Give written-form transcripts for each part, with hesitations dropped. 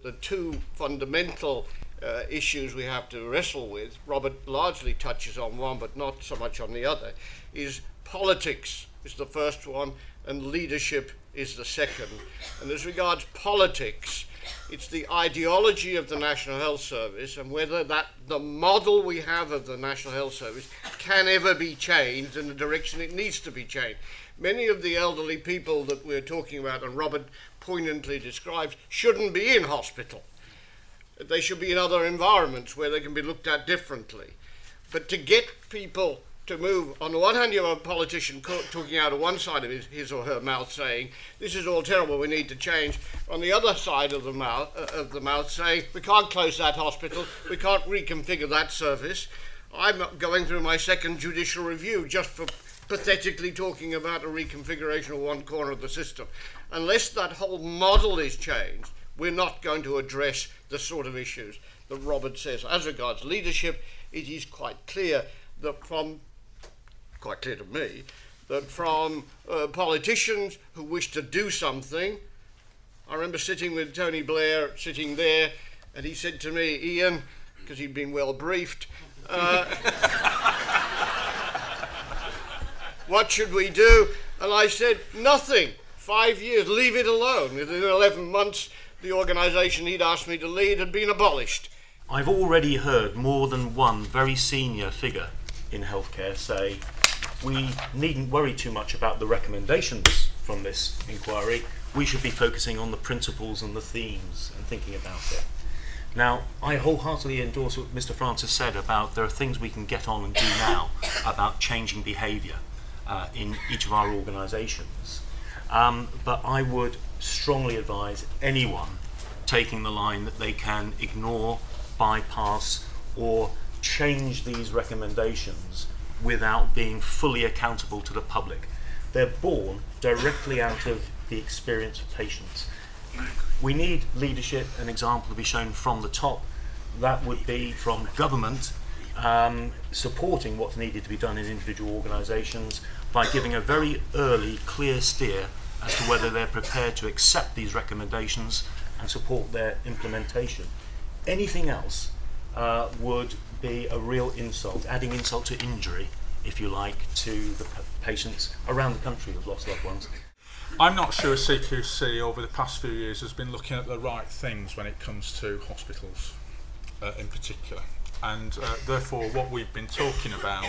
The two fundamental issues we have to wrestle with, Robert largely touches on one but not so much on the other, is politics is the first one and leadership is the second. And as regards politics, it's the ideology of the National Health Service and whether the model we have of the National Health Service can ever be changed in the direction it needs to be changed. Many of the elderly people that we're talking about, and Robert poignantly describes, shouldn't be in hospital. They should be in other environments where they can be looked at differently. But to get people to move, on the one hand you have a politician talking out of one side of his or her mouth saying, this is all terrible, we need to change. On the other side of the mouth saying, we can't close that hospital, we can't reconfigure that service. I'm going through my second judicial review just for pathetically talking about a reconfiguration of one corner of the system. Unless that whole model is changed, we're not going to address the sort of issues that Robert says. As regards leadership, it is quite clear to me, that from politicians who wish to do something. I remember sitting with Tony Blair, sitting there, and he said to me, Ian, because he'd been well briefed, what should we do? And I said, nothing. 5 years, leave it alone. Within 11 months, the organisation he'd asked me to lead had been abolished. I've already heard more than one very senior figure in healthcare say, we needn't worry too much about the recommendations from this inquiry. We should be focusing on the principles and the themes and thinking about it. Now, I wholeheartedly endorse what Mr. Francis said about there are things we can get on and do now about changing behaviour in each of our organisations. But I would strongly advise anyone taking the line that they can ignore, bypass, or change these recommendations without being fully accountable to the public. They're born directly out of the experience of patients. We need leadership and example to be shown from the top. That would be from government supporting what's needed to be done in individual organisations by giving a very early, clear steer as to whether they're prepared to accept these recommendations and support their implementation. Anything else would be a real insult, adding insult to injury, if you like, to the patients around the country who've lost loved ones. I'm not sure CQC over the past few years has been looking at the right things when it comes to hospitals in particular. And therefore what we've been talking about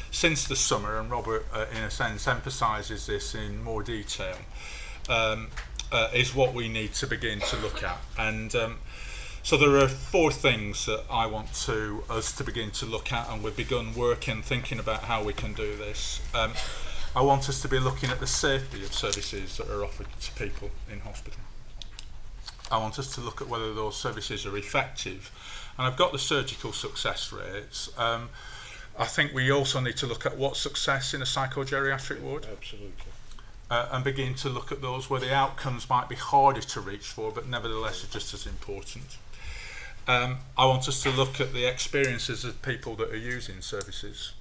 since the summer, and Robert in a sense emphasises this in more detail, is what we need to begin to look at. And so there are 4 things that I want us to begin to look at, and we've begun working, thinking about how we can do this. I want us to be looking at the safety of services that are offered to people in hospital. I want us to look at whether those services are effective. And I've got the surgical success rates. I think we also need to look at what's success in a psychogeriatric ward. Absolutely. And begin to look at those where the outcomes might be harder to reach for, but nevertheless are just as important. I want us to look at the experiences of people that are using services.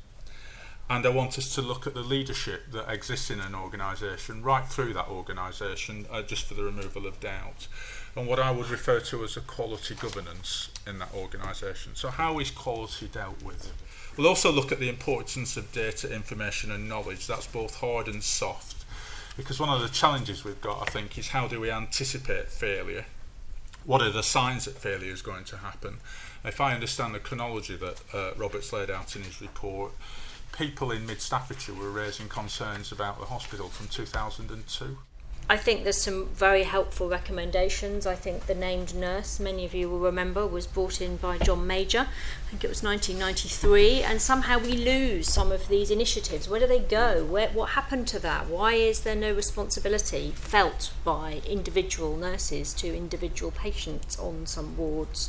And I want us to look at the leadership that exists in an organisation, right through that organisation, just for the removal of doubt. And what I would refer to as a quality governance in that organisation. So how is quality dealt with? We'll also look at the importance of data, information and knowledge. That's both hard and soft. Because one of the challenges we've got, I think, is how do we anticipate failure? What are the signs that failure is going to happen? If I understand the chronology that Robert's laid out in his report, people in Mid-Staffordshire were raising concerns about the hospital from 2002. I think there's some very helpful recommendations. I think the named nurse, many of you will remember, was brought in by John Major. I think it was 1993, and somehow we lose some of these initiatives. Where do they go? What happened to that? Why is there no responsibility felt by individual nurses to individual patients on some wards?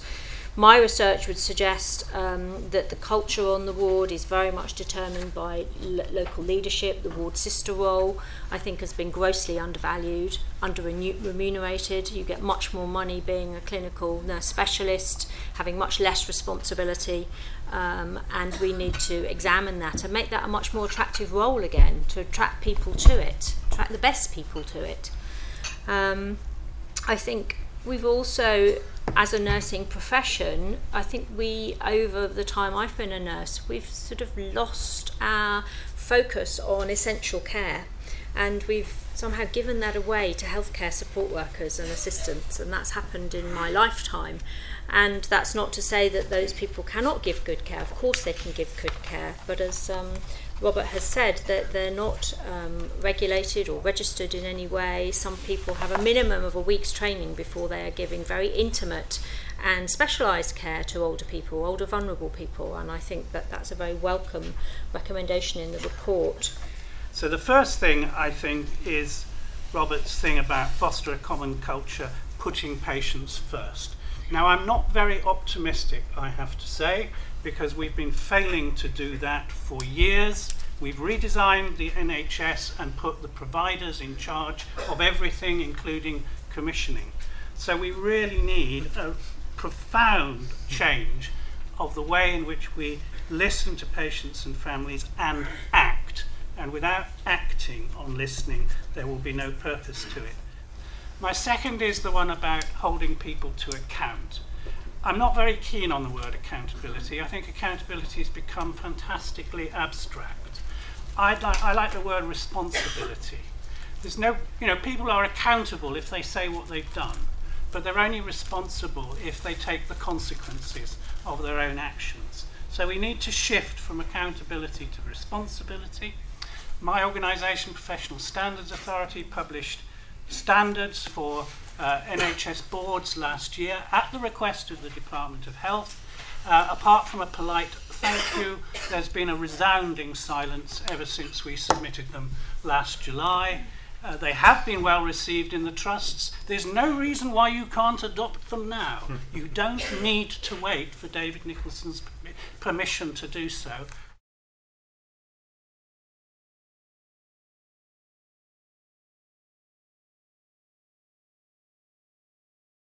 My research would suggest that the culture on the ward is very much determined by local leadership. The ward sister role, I think, has been grossly undervalued, under-remunerated. You get much more money being a clinical nurse specialist, having much less responsibility, and we need to examine that and make that a much more attractive role again, to attract people to it, attract the best people to it. I think We've also, as a nursing profession, I think we, over the time I've been a nurse, we've sort of lost our focus on essential care, and we've somehow given that away to healthcare support workers and assistants, and that's happened in my lifetime. And that's not to say that those people cannot give good care. Of course they can give good care, but as Robert has said, that they're not regulated or registered in any way. Some people have a minimum of a week's training before they are giving very intimate and specialised care to older people, older vulnerable people, and I think that that's a very welcome recommendation in the report. So the first thing, I think, is Robert's thing about foster a common culture, putting patients first. Now, I'm not very optimistic, I have to say, because we've been failing to do that for years. We've redesigned the NHS and put the providers in charge of everything, including commissioning. So we really need a profound change of the way in which we listen to patients and families and act. And without acting on listening, there will be no purpose to it. My second is the one about holding people to account. I'm not very keen on the word accountability. I think accountability has become fantastically abstract. I like the word responsibility. There's no, people are accountable if they say what they've done, but they're only responsible if they take the consequences of their own actions. So we need to shift from accountability to responsibility. My organisation, Professional Standards Authority, published standards for NHS boards last year at the request of the Department of Health. Apart from a polite thank you, there's been a resounding silence ever since we submitted them last July. They have been well received in the trusts. There's no reason why you can't adopt them now. You don't need to wait for David Nicholson's permission to do so.